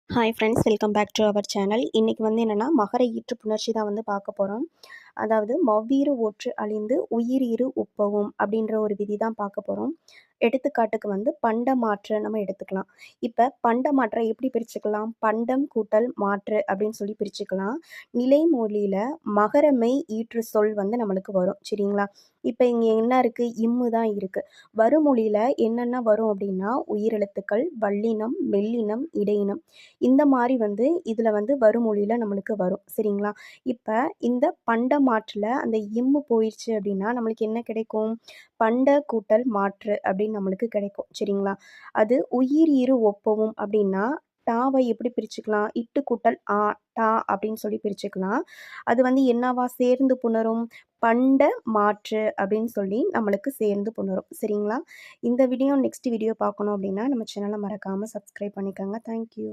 Hi friends, welcome back to our channel. இன்றைக்கி வந்து என்னென்னா மகர ஈற்று புணர்ச்சி தான் வந்து பார்க்க போகிறோம். அதாவது மவ்வீறு ஒற்று அழிந்து உயிரீறு உப்பவும் அப்படின்ற ஒரு விதி தான் பார்க்க போகிறோம். எடுத்துக்காட்டுக்கு வந்து பண்ட மாற்று நம்ம எடுத்துக்கலாம். இப்போ பண்ட மாற்றை எப்படி பிரிச்சுக்கலாம்? பண்டம் கூட்டல் மாற்று அப்படின்னு சொல்லி பிரிச்சுக்கலாம். நிலைமொழியில் மகரமை ஈற்று சொல் வந்து நம்மளுக்கு வரும். சரிங்களா? இப்போ இங்கே என்ன இருக்குது? இம்மு தான் இருக்குது. வருமொழியில் என்னென்ன வரும் அப்படின்னா உயிரெழுத்துக்கள், வல்லினம், மெல்லினம், இடையினம், இந்த மாதிரி வந்து இதில் வந்து வருமொழியில் நம்மளுக்கு வரும். சரிங்களா? இப்போ இந்த பண்ட மாற்றில் அந்த இம்மு போயிடுச்சு அப்படின்னா நம்மளுக்கு என்ன கிடைக்கும்? பண்ட கூட்டல் மாற்று அப்படின்னு நம்மளுக்கு கிடைக்கும். சரிங்களா? அது உயிர் இரு ஒப்பவும் அப்படின்னா டாவை எப்படி பிரிச்சுக்கலாம்? இட்டு கூட்டல் ஆ டா அப்படின்னு சொல்லி பிரிச்சுக்கலாம். அது வந்து என்னவா சேர்ந்து புணரும்? பண்ட மாற்று அப்படின்னு சொல்லி நம்மளுக்கு சேர்ந்து புணரும். சரிங்களா? இந்த வீடியோ நெக்ஸ்ட் வீடியோ பார்க்கணும் அப்படின்னா நம்ம சேனலை மறக்காமல் சப்ஸ்கிரைப் பண்ணிக்கோங்க. தேங்க்யூ.